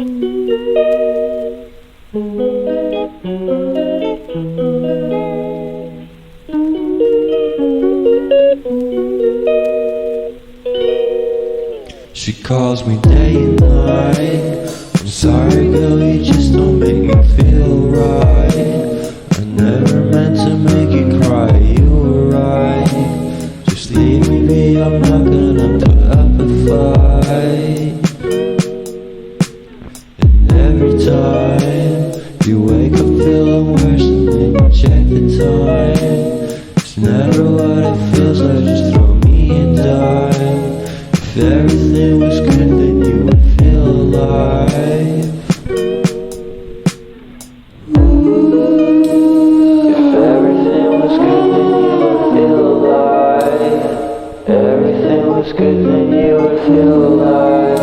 She calls me day and night. I'm sorry girl, you just don't make me feel right. I never meant to make you cry, you were right. Just leave me be, I'm not gonna put up a fight. And every time you wake up feeling worse and then you check the time. It's never what it feels like, just throw me a dime. If everything was good, then you would feel alive. If everything was good, then you would feel alive. Everything was good, then you would feel alive.